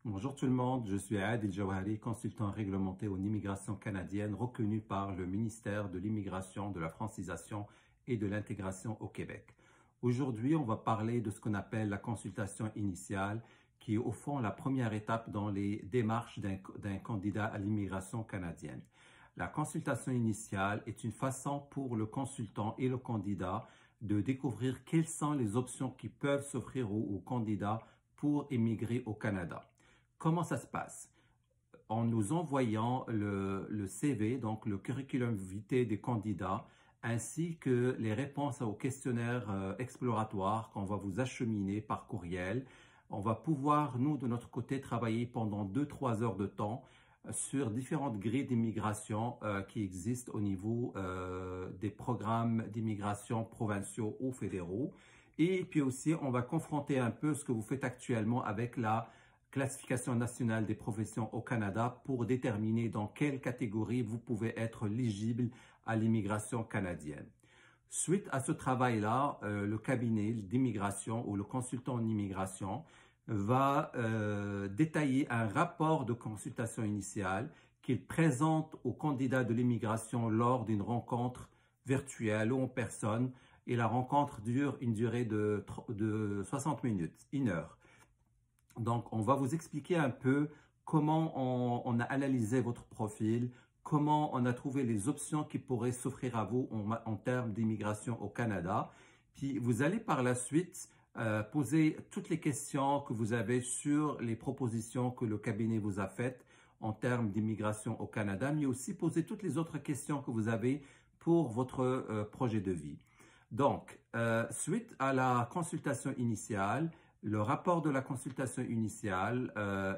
Bonjour tout le monde, je suis Adil Jawahari, consultant réglementé en immigration canadienne reconnu par le ministère de l'Immigration, de la Francisation et de l'Intégration au Québec. Aujourd'hui, on va parler de ce qu'on appelle la consultation initiale, qui est au fond la première étape dans les démarches d'un candidat à l'immigration canadienne. La consultation initiale est une façon pour le consultant et le candidat de découvrir quelles sont les options qui peuvent s'offrir au candidat pour immigrer au Canada. Comment ça se passe? En nous envoyant le CV, donc le curriculum vitae des candidats, ainsi que les réponses au questionnaire exploratoire qu'on va vous acheminer par courriel. On va pouvoir, nous, de notre côté, travailler pendant 2-3 heures de temps sur différentes grilles d'immigration qui existent au niveau des programmes d'immigration provinciaux ou fédéraux. Et puis aussi, on va confronter un peu ce que vous faites actuellement avec la classification nationale des professions au Canada pour déterminer dans quelle catégorie vous pouvez être éligible à l'immigration canadienne. Suite à ce travail-là, le cabinet d'immigration ou le consultant en immigration va détailler un rapport de consultation initiale qu'il présente au candidat de l'immigration lors d'une rencontre virtuelle ou en personne, et la rencontre dure une durée de 60 minutes, 1 heure. Donc, on va vous expliquer un peu comment on a analysé votre profil, comment on a trouvé les options qui pourraient s'offrir à vous en termes d'immigration au Canada. Puis, vous allez par la suite poser toutes les questions que vous avez sur les propositions que le cabinet vous a faites en termes d'immigration au Canada, mais aussi poser toutes les autres questions que vous avez pour votre projet de vie. Donc, suite à la consultation initiale, le rapport de la consultation initiale,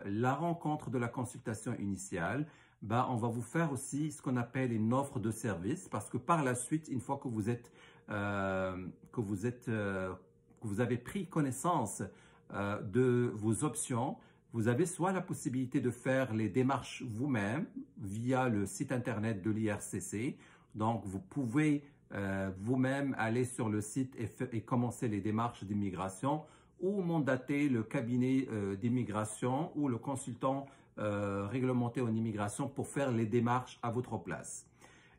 la rencontre de la consultation initiale, on va vous faire aussi ce qu'on appelle une offre de service, parce que par la suite, une fois que vous avez pris connaissance de vos options, vous avez soit la possibilité de faire les démarches vous-même via le site internet de l'IRCC. Donc, vous pouvez vous-même aller sur le site et commencer les démarches d'immigration, ou mandater le cabinet d'immigration ou le consultant réglementé en immigration pour faire les démarches à votre place.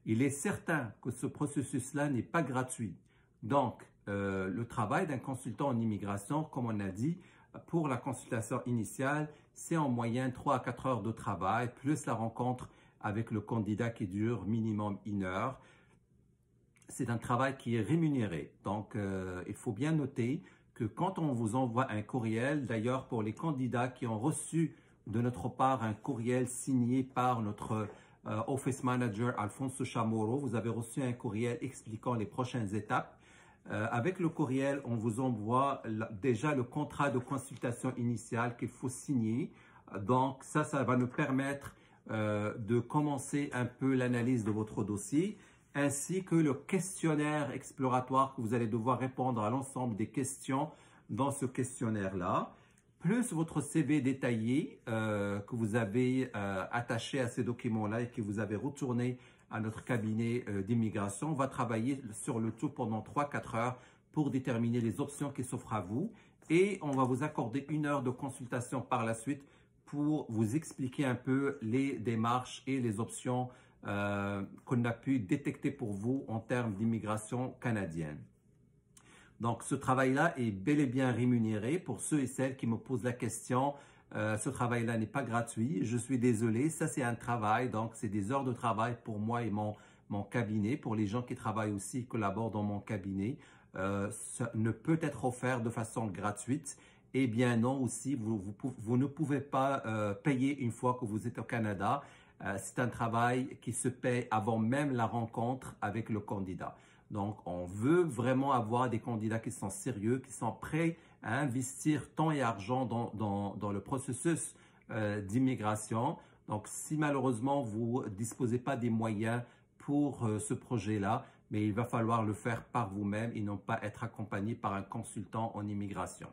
Il est certain que ce processus-là n'est pas gratuit. Donc, le travail d'un consultant en immigration, comme on a dit, pour la consultation initiale, c'est en moyenne 3 à 4 heures de travail, plus la rencontre avec le candidat qui dure minimum 1 heure. C'est un travail qui est rémunéré. Donc, il faut bien noter que quand on vous envoie un courriel, d'ailleurs pour les candidats qui ont reçu de notre part un courriel signé par notre Office Manager Alfonso Chamorro, vous avez reçu un courriel expliquant les prochaines étapes. Avec le courriel, on vous envoie déjà le contrat de consultation initiale qu'il faut signer. Donc ça va nous permettre de commencer un peu l'analyse de votre dossier, ainsi que le questionnaire exploratoire que vous allez devoir répondre à l'ensemble des questions dans ce questionnaire-là, plus votre CV détaillé que vous avez attaché à ces documents-là et que vous avez retourné à notre cabinet d'immigration. On va travailler sur le tout pendant 3-4 heures pour déterminer les options qui s'offrent à vous, et on va vous accorder 1 heure de consultation par la suite pour vous expliquer un peu les démarches et les options qu'on a pu détecter pour vous en termes d'immigration canadienne. Donc, ce travail-là est bel et bien rémunéré. Pour ceux et celles qui me posent la question, ce travail-là n'est pas gratuit. Je suis désolé, ça c'est un travail, donc c'est des heures de travail pour moi et mon cabinet. Pour les gens qui travaillent aussi, collaborent dans mon cabinet, ça ne peut être offert de façon gratuite. Eh bien non, aussi, vous ne pouvez pas payer une fois que vous êtes au Canada. C'est un travail qui se paie avant même la rencontre avec le candidat. Donc, on veut vraiment avoir des candidats qui sont sérieux, qui sont prêts à investir temps et argent dans le processus d'immigration. Donc, si malheureusement vous disposez pas des moyens pour ce projet-là, mais il va falloir le faire par vous-même et non pas être accompagné par un consultant en immigration.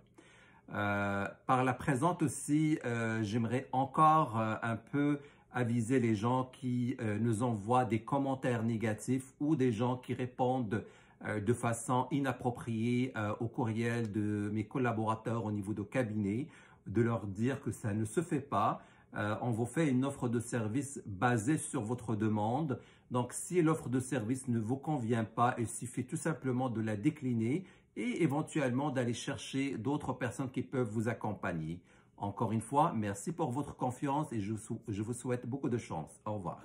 Par la présente aussi, j'aimerais encore un peu aviser les gens qui nous envoient des commentaires négatifs ou des gens qui répondent de façon inappropriée au courriel de mes collaborateurs au niveau de cabinet. de leur dire que ça ne se fait pas. On vous fait une offre de service basée sur votre demande. Donc, si l'offre de service ne vous convient pas, il suffit tout simplement de la décliner et éventuellement d'aller chercher d'autres personnes qui peuvent vous accompagner. Encore une fois, merci pour votre confiance et je vous souhaite beaucoup de chance. Au revoir.